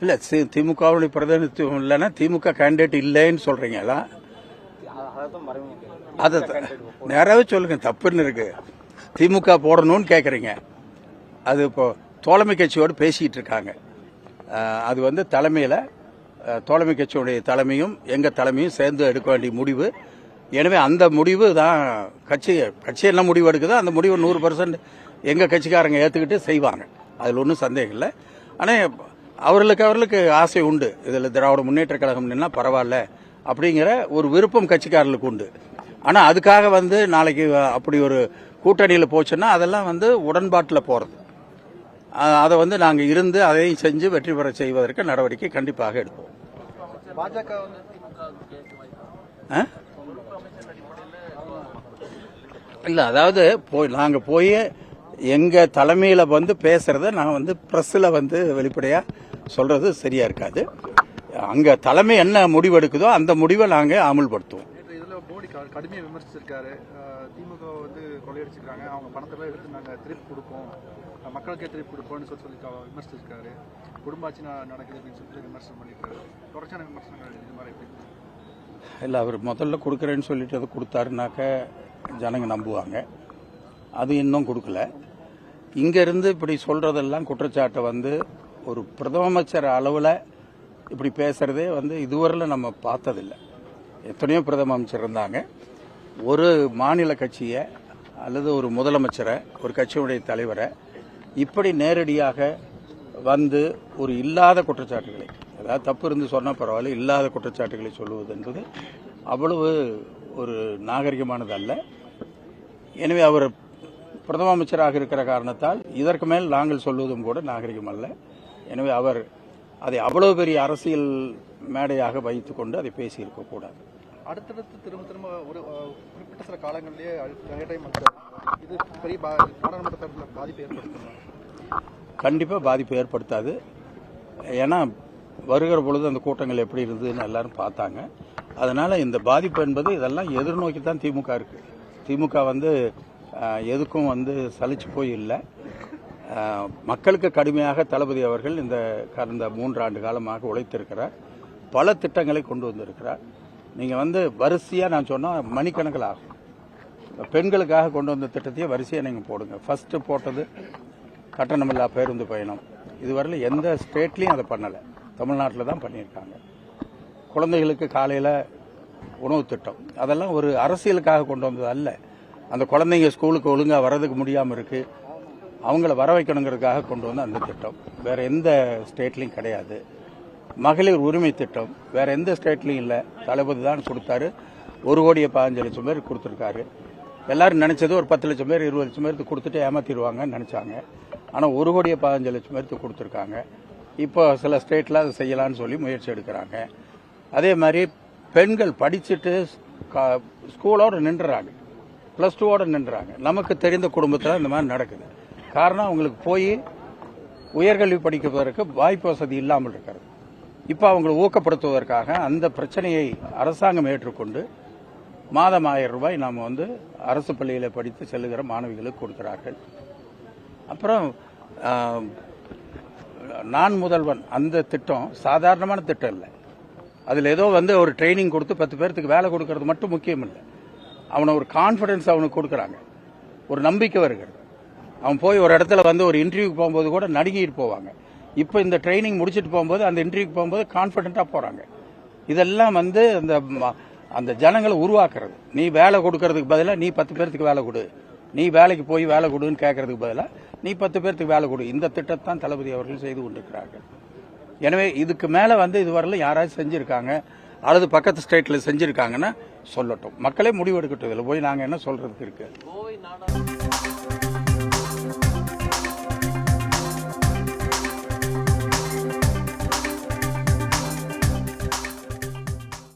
இல்ல திமுகவுடைய பிரதிநிதித்துவம் இல்லைன்னா திமுக கேண்டிடேட் இல்லைன்னு சொல்றீங்களா? அதை நேராவே சொல்லுங்க, தப்புன்னு இருக்கு. திமுக போடணும்னு கேக்குறீங்க. அது இப்போ தோழமை கட்சியோடு பேசிட்டு இருக்காங்க. அது வந்து தலைமையில தோழமை கட்சியுடைய தலைமையும் எங்க தலைமையும் சேர்ந்து எடுக்க வேண்டிய முடிவு. எனவே அந்த முடிவு தான் கட்சி என்ன முடிவு எடுக்குதோ அந்த முடிவு 100% எங்க கட்சிக்காரங்க ஏத்துக்கிட்டு செய்வாங்க. அதுல ஒன்றும் சந்தேகம் இல்லை. ஆனா அவர்களுக்கு ஆசை உண்டு, இதுல திராவிட முன்னேற்ற கழகம் நின்னா பரவாயில்ல அப்படிங்கிற ஒரு விருப்பம் கட்சிக்காரர்களுக்கு உண்டு. ஆனா அதுக்காக வந்து நாளைக்கு அப்படி ஒரு கூட்டணியில் போச்சுன்னா அதெல்லாம் வந்து உடன்பாட்டில் போறது. அதை வந்து நாங்கள் இருந்து அதை செஞ்சு வெற்றி பெற செய்வதற்கு நடவடிக்கை கண்டிப்பாக எடுப்போம். இல்ல, அதாவது நாங்கள் போய் எங்க தலைமையில வந்து பேசுறத நான் வந்து பிரஸ்ல வந்து வெளிப்படையா சொல்றது சரியா இருக்காது. அங்க தலைமை என்ன முடிவு எடுக்குதோ அந்த முடிவை நாங்க அமல்படுத்துவோம். இதுல மோடி கடுமையா விமர்சிச்சிருக்காரு. திமுக வந்து கொள்ளையடிச்சிருக்காங்க, அவங்க பணத்தெல்லாம் எடுத்து நாங்க திருப்பி கொடுப்போம், மக்களுக்கே திருப்பி கொடுப்போம்னு சொல்லி விமர்சிச்சிருக்காரு. குடும்பாட்சி நடக்குது அப்படின்னு சொல்லி விமர்சனம் பண்ணிருக்காரு. தொடர்ச்சியான விமர்சனங்கள் இது மாதிரி எப்படி? இல்ல, அவர் முதல்ல கொடுக்கறேன்னு சொல்லிட்டு அதை கொடுத்தாருனாக்க ஜனங்க நம்புவாங்க. அது இன்னும் கொடுக்கல. இங்க இருந்து இப்படி சொல்றதெல்லாம் குற்றச்சாட்டை வந்து ஒரு பிரதம அமைச்சர் அளவுல இப்படி பேசுறதே வந்து இதுவரையில நம்ம பார்த்ததில்லை. எத்தனையோ பிரதம அமைச்சர் இருந்தாங்க. ஒரு மாநில கட்சியை அல்லது ஒரு முதலமைச்சரை, ஒரு கட்சியுடைய தலைவரை இப்படி நேரடியாக வந்து ஒரு இல்லாத குற்றச்சாட்டுகளை, அதாவது தப்பு இருந்து சொன்னா பரவாயில்ல, இல்லாத குற்றச்சாட்டுகளை சொல்லுவது என்பது அவ்வளவு ஒரு நாகரிகமானது அல்ல. எனவே அவர் பிரதம அமைச்சராக இருக்கிற காரணத்தால் இதற்கு மேல் நாங்கள் சொல்வதும் கூட நாகரிகம் அல்ல. எனவே அவர் அதை அவ்வளவு பெரிய அரசியல் மேடையாக வைத்துக் கொண்டு அதை பேசியிருக்க கூடாது. அடுத்தடுத்து திரும்ப ஒரு குறிப்பிட்ட சில காலங்களிலேயே இது பெரிய நாடாளுமன்ற பாதிப்பு ஏற்படுத்தும். கண்டிப்பா பாதிப்பு ஏற்படுத்தாது. ஏன்னா வருகிற பொழுது அந்த கூட்டங்கள் எப்படி இருந்ததுன்னு எல்லாரும் பார்த்தாங்க. அதனால இந்த பாதிப்பு என்பது இதெல்லாம் எதிர்நோக்கி தான் திமுக இருக்கு. திமுக வந்து எதுக்கும் வந்து சலிச்சு போய் இல்லை. மக்களுக்கு கடுமையாக தளபதி அவர்கள் இந்த கடந்த 3 ஆண்டு காலமாக உழைத்திருக்கிறார். பல திட்டங்களை கொண்டு வந்திருக்கிறார். நீங்க வந்து வரிசையா நான் சொன்னா மணிக்கணக்கில் ஆகும். பெண்களுக்காக கொண்டு வந்த திட்டத்தையே வரிசையா நீங்க போடுங்க. ஃபர்ஸ்ட் போட்டது கட்டணமில்லா பேருந்து பயணம். இதுவரையில் எந்த ஸ்டேட்லயும் அதை பண்ணல, தமிழ்நாட்டில் தான் பண்ணியிருக்காங்க. குழந்தைகளுக்கு காலையில உணவு திட்டம், அதெல்லாம் ஒரு அரசியலுக்காக கொண்டு வந்தது அல்ல. அந்த குழந்தைங்க ஸ்கூலுக்கு ஒழுங்கா வர்றதுக்கு முடியாம இருக்கு, அவங்கள வர வைக்கணுங்கிறதுக்காக கொண்டு வந்த அந்த திட்டம் வேற எந்த ஸ்டேட்லயும் கிடையாது. மகளிர் உரிமை திட்டம் வேற எந்த ஸ்டேட்லயும் இல்ல, தளபதி தான் கொடுத்தாரு. 1,15,00,000 பேர் கொடுத்திருக்காரு. எல்லாரும் நினைச்சது ஒரு 10 லட்சம் பேர் 20 லட்சம் பேருக்கு கொடுத்துட்டு ஏமாத்திடுவாங்கன்னு நினைச்சாங்க. ஆனா 1,15,00,000 பேருக்கு கொடுத்திருக்காங்க. இப்போ சில ஸ்டேட்ல அதை செய்யலாம்னு சொல்லி முயற்சி எடுக்கிறாங்க. அதே மாதிரி பெண்கள் படிச்சுட்டு ஸ்கூலோட நின்றுறாங்க, +2 நின்றுறாங்க. நமக்கு தெரிந்த குடும்பத்தில் இந்த மாதிரி நடக்குது. காரணம் அவங்களுக்கு போய் உயர்கல்வி படிப்பதற்கு வாய்ப்பு வசதி இல்லாமல் இருக்கிறது. இப்போ அவங்களை ஊக்கப்படுத்துவதற்காக அந்த பிரச்சனையை அரசாங்கம் ஏற்றுக்கொண்டு மாதம் 1000 ரூபாய் நாம் வந்து அரசு பள்ளியில் படித்து செல்லுகிற மாணவிகளுக்கு கொடுக்கிறார்கள். அப்புறம் நான் முதல்வன் அந்த திட்டம் சாதாரணமான திட்டம் இல்லை. அதில் ஏதோ வந்து ஒரு ட்ரைனிங் கொடுத்து 10 பேருக்கு வேலை கொடுக்கறது மட்டும் முக்கியம் இல்லை. அவனை ஒரு கான்ஃபிடன்ஸ் அவனுக்கு கொடுக்குறாங்க, ஒரு நம்பிக்கை வருகிறது. அவன் போய் ஒரு இடத்துல வந்து ஒரு இன்டர்வியூக்கு போகும்போது கூட நடுங்கிட்டு போவாங்க. இப்போ இந்த ட்ரைனிங் முடிச்சுட்டு போகும்போது அந்த இன்டர்வியூக்கு போகும்போது கான்ஃபிடென்ட்டா போறாங்க. இதெல்லாம் வந்து அந்த ஜனங்களை உருவாக்குறது. நீ வேலை கொடுக்கறதுக்கு பதிலாக நீ 10 பேருக்கு வேலை கொடு, நீ வேலைக்கு போய் வேலை கொடுன்னு கேட்கறதுக்கு பதிலாக நீ 10 பேருக்கு வேலை கொடு. இந்த திட்டத்தான் தளபதி அவர்கள் செய்து கொண்டிருக்கிறார்கள். எனவே இதுக்கு மேல வந்து இதுவரையிலும் யாராவது செஞ்சிருக்காங்க அல்லது பக்கத்து ஸ்டேட்ல செஞ்சிருக்காங்கன்னா சொல்லட்டும், மக்களே முடிவெடுக்கட்டும். இதில் போய் நாங்கள் என்ன சொல்றதுக்கு இருக்கு.